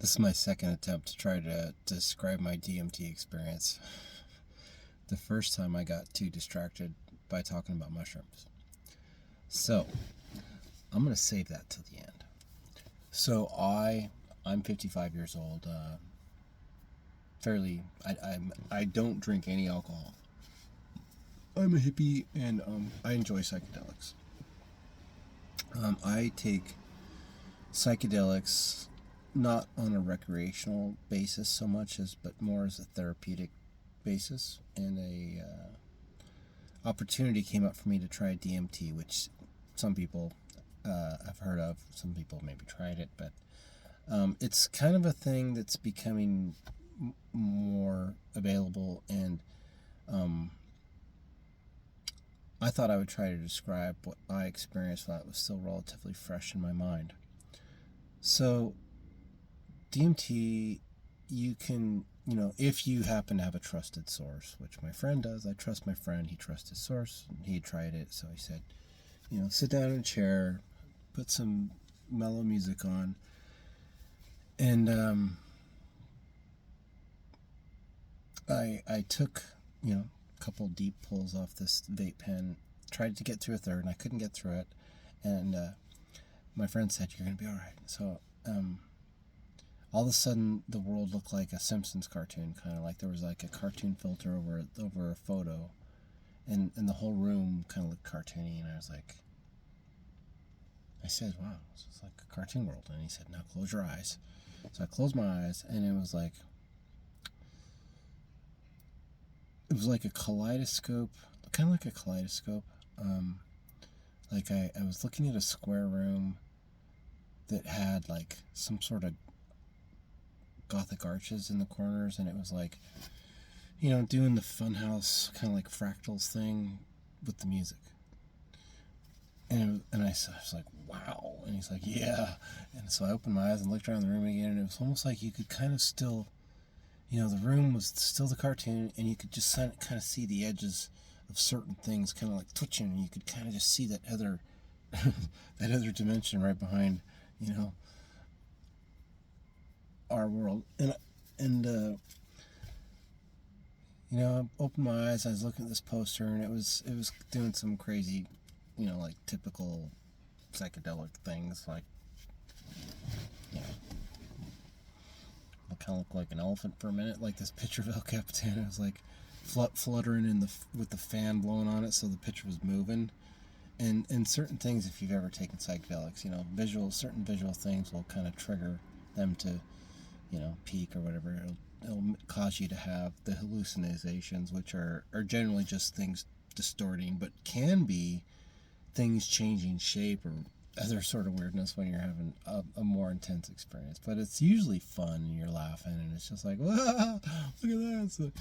This is my second attempt to try to describe my DMT experience. The first time I got too distracted by talking about mushrooms. So, I'm going to save that till the end. So, I'm 55 years old. I don't drink any alcohol. I'm a hippie and I enjoy psychedelics. I take psychedelics not on a recreational basis so much as, but more as a therapeutic basis. And a opportunity came up for me to try DMT, which some people have heard of. Some people maybe tried it, but it's kind of a thing that's becoming more available, and I thought I would try to describe what I experienced while it was still relatively fresh in my mind. So, DMT, you can, if you happen to have a trusted source, which my friend does. I trust my friend. He trusts his source. He had tried it, so he said, sit down in a chair, put some mellow music on, and I took, a couple deep pulls off this vape pen, tried to get through a third, and I couldn't get through it, and my friend said, "You're going to be all right." So, all of a sudden, the world looked like a Simpsons cartoon, kind of like there was like a cartoon filter over a photo, and the whole room kind of looked cartoony, and I said, "Wow, this is like a cartoon world." And he said, "Now close your eyes." So I closed my eyes, and it was like a kaleidoscope, kind of like a kaleidoscope. Like I was looking at a square room that had like some sort of Gothic arches in the corners, and it was like, doing the funhouse kind of like fractals thing with the music. And I was like, "Wow!" And he's like, "Yeah." And so I opened my eyes and looked around the room again, and it was almost like you could kind of still, the room was still the cartoon, and you could just kind of see the edges of certain things kind of like twitching, and you could kind of just see that other that other dimension right behind, our world. And I opened my eyes. I was looking at this poster, and it was doing some crazy, like typical psychedelic things, like, it kind of looked like an elephant for a minute, like this picture of El Capitan. It was like fluttering with the fan blowing on it, so the picture was moving. And certain things, if you've ever taken psychedelics, certain visual things will kind of trigger them to, peak or whatever. It'll cause you to have the hallucinations, which are generally just things distorting, but can be things changing shape or other sort of weirdness when you're having a more intense experience. But it's usually fun, and you're laughing, and it's just like, "Wow, look at that!" So,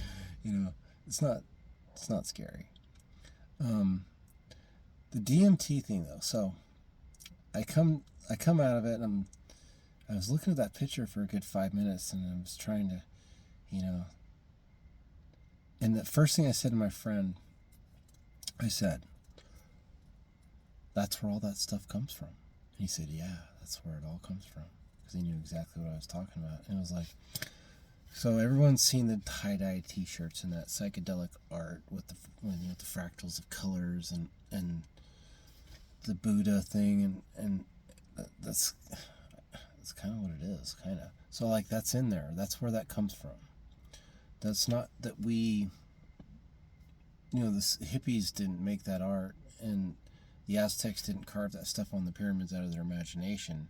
it's not scary. The DMT thing, though. So I come out of it, and I was looking at that picture for a good 5 minutes, and I was trying to, and the first thing I said to my friend, I said, "That's where all that stuff comes from." And he said, "Yeah, that's where it all comes from," because he knew exactly what I was talking about. And it was like, so everyone's seen the tie-dye T-shirts and that psychedelic art with the fractals of colors and the Buddha thing, and that's kind of what it is, kind of. So like that's in there. That's where that comes from. That's not that we, the hippies didn't make that art, and the Aztecs didn't carve that stuff on the pyramids out of their imagination.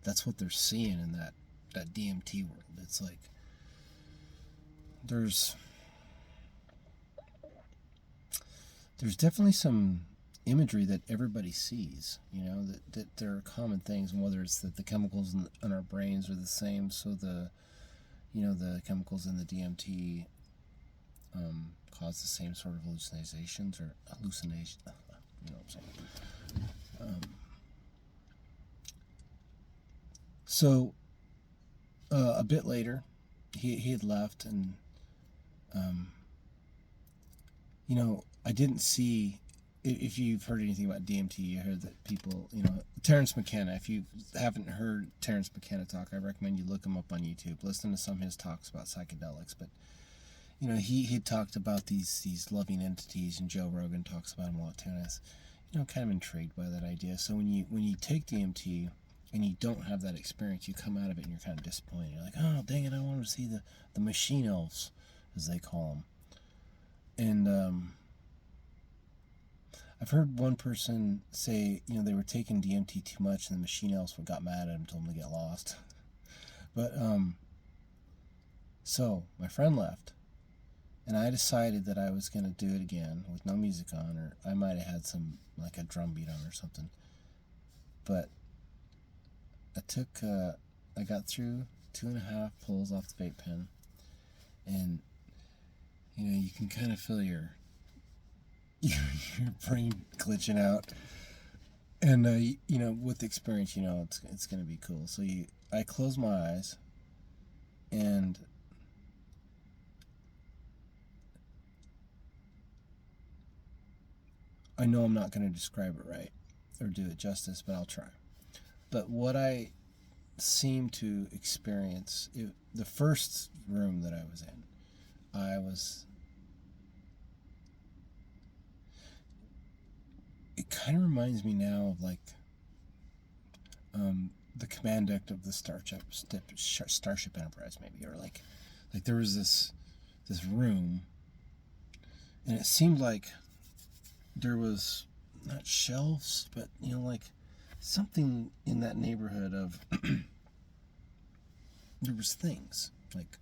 That's what they're seeing in that DMT world. It's like there's definitely some imagery that everybody sees, that there are common things, and whether it's that the chemicals in our brains are the same, so the chemicals in the DMT cause the same sort of hallucinations. You know what I'm saying? So a bit later, he had left, and I didn't see if you've heard anything about DMT, you heard that people, Terrence McKenna. If you haven't heard Terrence McKenna talk, I recommend you look him up on YouTube. Listen to some of his talks about psychedelics. But he talked about these loving entities, and Joe Rogan talks about them a lot too. And I was, kind of intrigued by that idea. So when you take DMT and you don't have that experience, you come out of it and you're kind of disappointed. You're like, oh dang it, I wanted to see the machine elves, as they call them. And I've heard one person say, they were taking DMT too much and the machine elves got mad at him, told him to get lost. But, so my friend left, and I decided that I was going to do it again with no music on, or I might have had some, like a drum beat on or something. But I got through 2.5 pulls off the vape pen, and, you can kind of feel your brain glitching out, and with experience, it's gonna be cool. So I close my eyes, and I know I'm not going to describe it right or do it justice, but I'll try. But what I seem to experience, the first room that I was in, it kind of reminds me now of like the command deck of the Starship Enterprise, maybe, or like there was this room, and it seemed like there was not shelves, but like something in that neighborhood of there was things like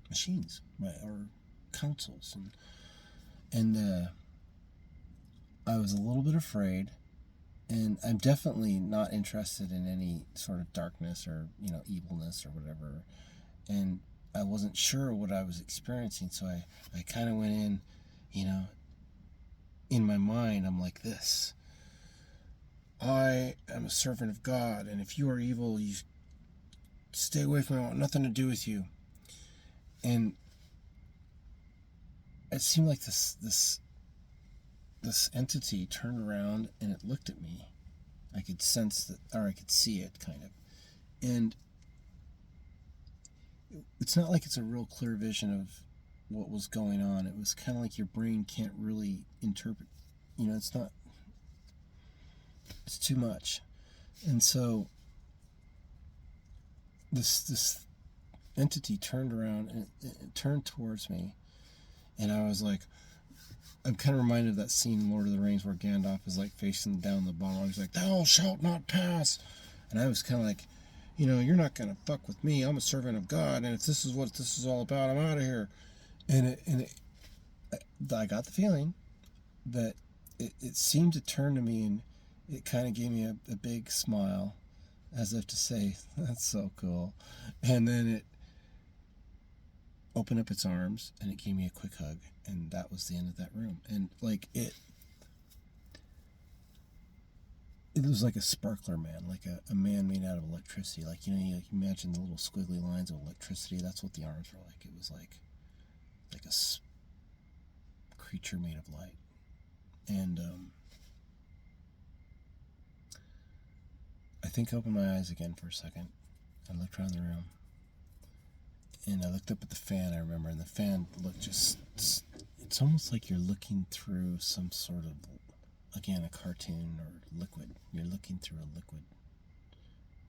machines, right, or consoles, and I was a little bit afraid, and I'm definitely not interested in any sort of darkness or evilness or whatever, and I wasn't sure what I was experiencing, so I kind of went in, in my mind I'm like this: I am a servant of God, and if you are evil, you stay away from me. I want nothing to do with you. And it seemed like this entity turned around and it looked at me. I could sense that, or I could see it, kind of. And it's not like it's a real clear vision of what was going on. It was kind of like your brain can't really interpret. It's too much. And so this entity turned around and it turned towards me, and I was like, I'm kind of reminded of that scene in Lord of the Rings where Gandalf is like facing down the bottom. I was like, thou shalt not pass. And I was kind of like, you're not going to fuck with me. I'm a servant of God, and if this is what this is all about, I'm out of here. And I got the feeling that it seemed to turn to me, and it kind of gave me a big smile, as if to say, that's so cool. And then it opened up its arms, and it gave me a quick hug, and that was the end of that room. And like it was like a sparkler man, like a man made out of electricity. Like, you imagine the little squiggly lines of electricity. That's what the arms were like. It was like a creature made of light. And I think I opened my eyes again for a second. I looked around the room, and I looked up at the fan, I remember, and the fan looked it's almost like you're looking through some sort of, again, a cartoon or liquid. You're looking through a liquid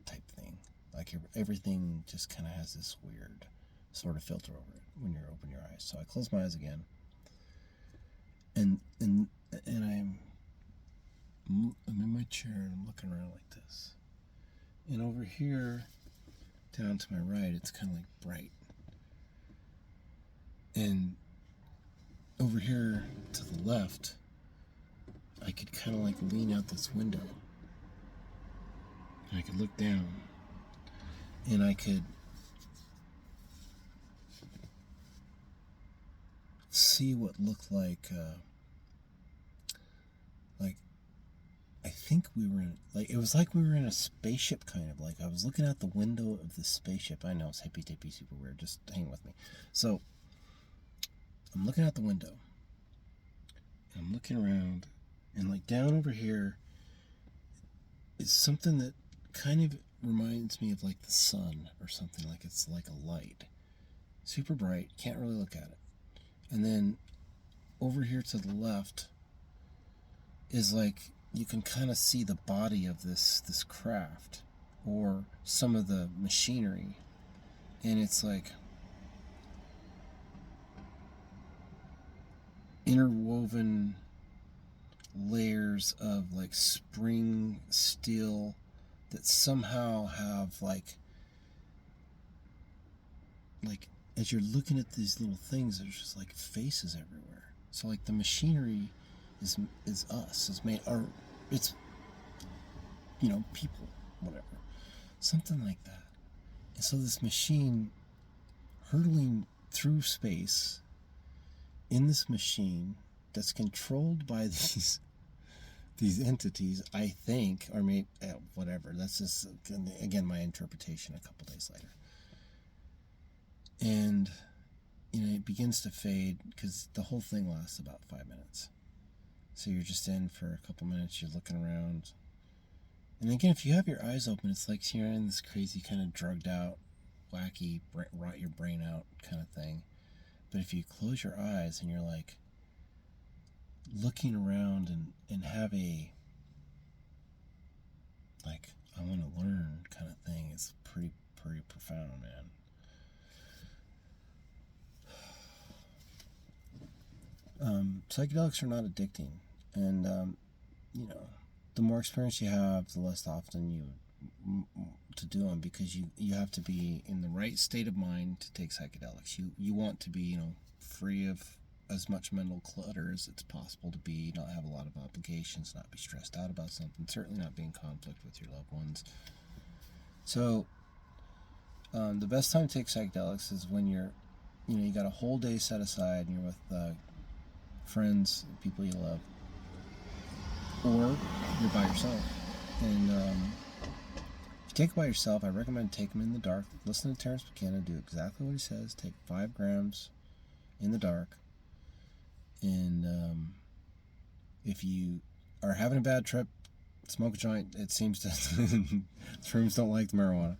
type thing. Like everything just kind of has this weird sort of filter over it when you open your eyes. So I closed my eyes again, and I'm in my chair, and I'm looking around like this. And over here, down to my right, it's kind of like bright. And over here to the left, I could kind of like lean out this window. And I could look down. And I could see what looked like I think we were in, like, it was like we were in a spaceship, kind of. Like, I was looking out the window of the spaceship. I know, it's hippy-dippy, super weird. Just hang with me. So, I'm looking out the window. I'm looking around, And like down over here is something that kind of reminds me of like the sun or something. Like it's like a light, super bright, can't really look at it. And then over here to the left is like you can kind of see the body of this craft or some of the machinery, and it's like interwoven layers of like spring steel that somehow have like as you're looking at these little things, there's just like faces everywhere. So like the machinery is us. It's made, or it's, you know, people, whatever, something like that. And so this machine hurtling through space in this machine that's controlled by these entities, I think, or maybe whatever. That's just again my interpretation. A couple days later, and you know it begins to fade because the whole thing lasts about 5 minutes. So you're just in for a couple minutes. You're looking around, and again, if you have your eyes open, it's like you're in this crazy kind of drugged out, wacky, rot your brain out kind of thing. But if you close your eyes and you're like looking around and have a like I want to learn kind of thing, it's pretty profound, man. Psychedelics are not addicting, and you know, the more experience you have, the less often you to do them, because you have to be in the right state of mind to take psychedelics. You want to be, you know, free of as much mental clutter as it's possible to be, not have a lot of obligations, not be stressed out about something, certainly not be in conflict with your loved ones. So the best time to take psychedelics is when you're, you know, you got a whole day set aside and you're with friends, people you love, or you're by yourself. And if you take it by yourself, I recommend take them in the dark. Listen to Terrence McKenna, do exactly what he says. Take 5 grams in the dark. And if you are having a bad trip, smoke a joint. It seems to shrooms don't like the marijuana.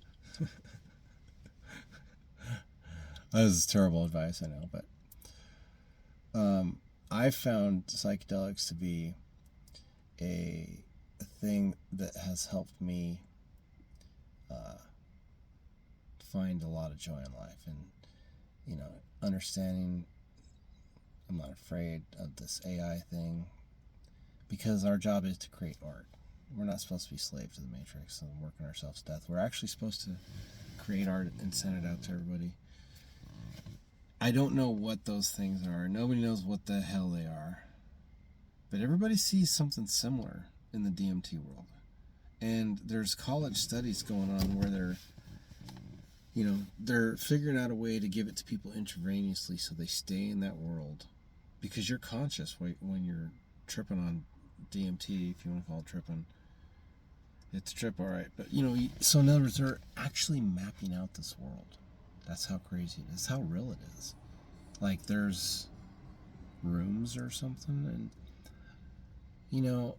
That is terrible advice, I know, but I found psychedelics to be a thing that has helped me find a lot of joy in life, and you know, understanding I'm not afraid of this AI thing, because our job is to create art. We're not supposed to be slaves to the matrix and working ourselves to death. We're actually supposed to create art and send it out to everybody. I don't know what those things are. Nobody knows what the hell they are. But everybody sees something similar in the DMT world. And there's college studies going on where they're figuring out a way to give it to people intravenously so they stay in that world. Because you're conscious when you're tripping on DMT, if you want to call it tripping. It's a trip, all right. But, you know, so in other words, they're actually mapping out this world. That's how crazy it is. That's how real it is. Like, there's rooms or something, and, you know,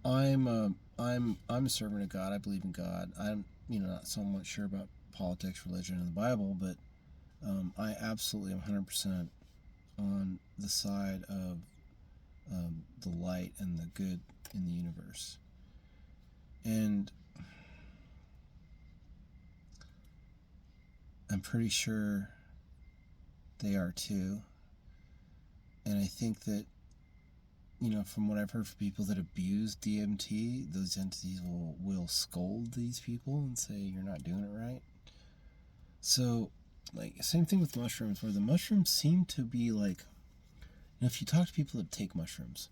I'm a servant of God. I believe in God. I'm, you know, not so much sure about politics, religion, and the Bible, but I absolutely am 100% on the side of the light and the good in the universe. And I'm pretty sure they are too. And I think that, you know, from what I've heard from people that abuse DMT, those entities will scold these people and say, you're not doing it right. So, like, same thing with mushrooms, where the mushrooms seem to be like, you know, if you talk to people that take mushrooms,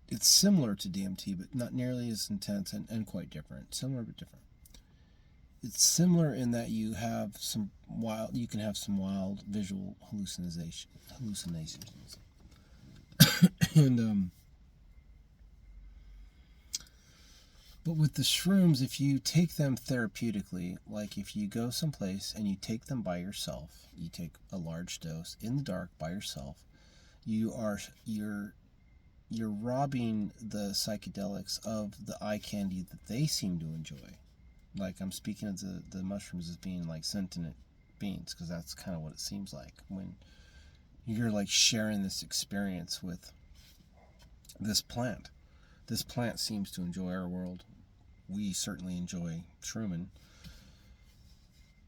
it's similar to DMT, but not nearly as intense and quite different. Similar but different. It's similar in that you can have some wild visual hallucinations. But with the shrooms, if you take them therapeutically, like if you go someplace and you take them by yourself, you take a large dose in the dark by yourself, you're robbing the psychedelics of the eye candy that they seem to enjoy. Like, I'm speaking of the mushrooms as being like sentient beings, because that's kind of what it seems like when you're like sharing this experience with this plant. This plant seems to enjoy our world. We certainly enjoy shrooming.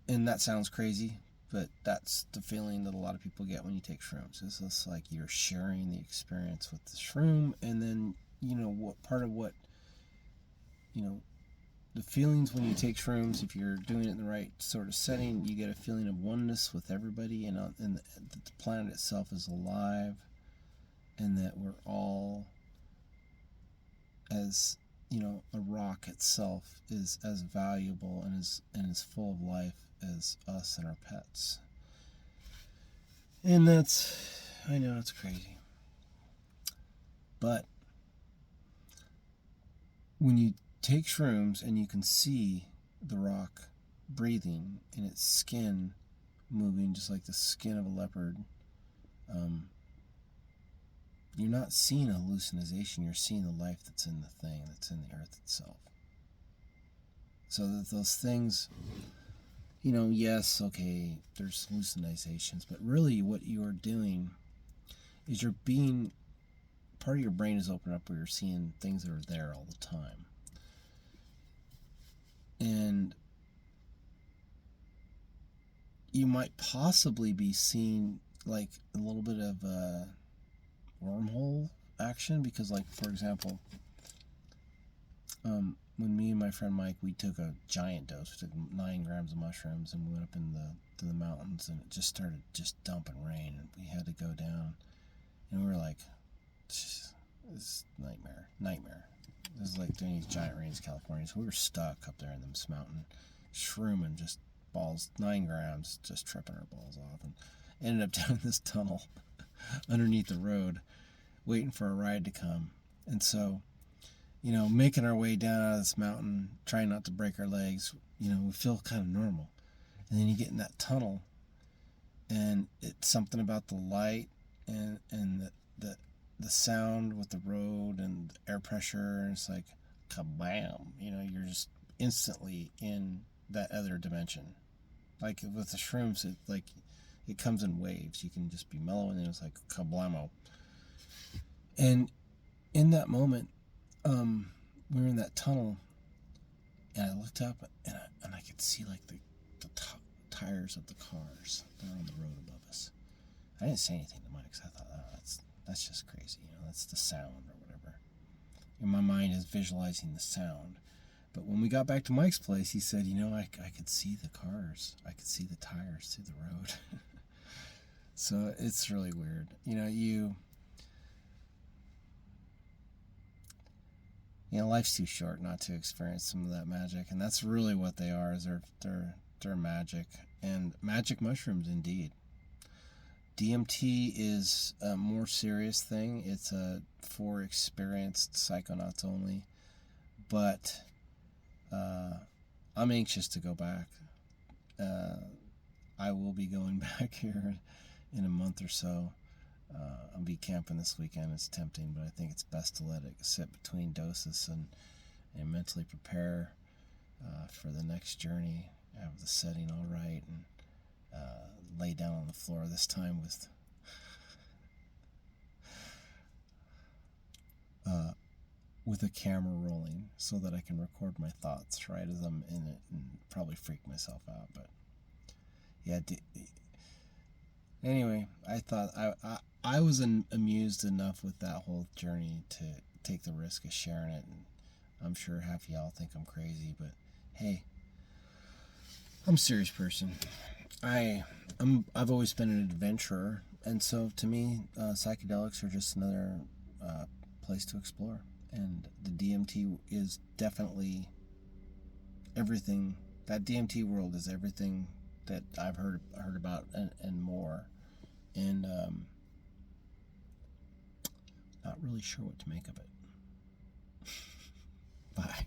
And that sounds crazy, but that's the feeling that a lot of people get when you take shrooms. It's just like you're sharing the experience with the shroom, and then, the feelings when you take shrooms, if you're doing it in the right sort of setting, you get a feeling of oneness with everybody, and that the planet itself is alive, and that we're all, as a rock itself is as valuable and is full of life as us and our pets. And I know it's crazy, but when you take shrooms and you can see the rock breathing and its skin moving just like the skin of a leopard, you're not seeing a hallucination, you're seeing the life that's in the thing, that's in the earth itself. So that those things, yes, okay, there's hallucinations, but really what you're doing is part of your brain is open up where you're seeing things that are there all the time. And you might possibly be seeing like a little bit of wormhole action, because, like, for example, when me and my friend Mike, we took a giant dose. We took 9 grams of mushrooms, and we went up to the mountains, and it just started dumping rain, and we had to go down, and we were like, this is nightmare. This is like doing these giant rains in California. So we were stuck up there in this mountain, shrooming just balls, 9 grams, just tripping our balls off, and ended up down in this tunnel underneath the road, waiting for a ride to come. And so, making our way down out of this mountain, trying not to break our legs, we feel kind of normal. And then you get in that tunnel, and it's something about the light and the sound with the road and the air pressure, and it's like kabam, you're just instantly in that other dimension. Like with the shrooms, it comes in waves. You can just be mellow, and then it's like kablamo. And in that moment, we were in that tunnel, and I looked up, and I could see like the tires of the cars that are on the road above us. I didn't say anything to Mike, because I thought, that's just crazy. That's the sound or whatever. And my mind is visualizing the sound. But when we got back to Mike's place, he said, I could see the cars. I could see the tires through the road. So it's really weird. Life's too short not to experience some of that magic. And that's really what they are, is they're magic. And magic mushrooms, indeed. DMT is a more serious thing. It's for experienced psychonauts only. But I'm anxious to go back. I will be going back here in a month or so. I'll be camping this weekend. It's tempting, but I think it's best to let it sit between doses and mentally prepare for the next journey. Have the setting all right, and lay down on the floor this time with a camera rolling, so that I can record my thoughts right as I'm in it, and probably freak myself out. But yeah, anyway, I thought I was amused enough with that whole journey to take the risk of sharing it, and I'm sure half of y'all think I'm crazy, but hey, I'm a serious person. I've always been an adventurer, and so to me, psychedelics are just another place to explore. And the DMT is definitely everything. That DMT world is everything that I've heard about and more. And not really sure what to make of it. Bye.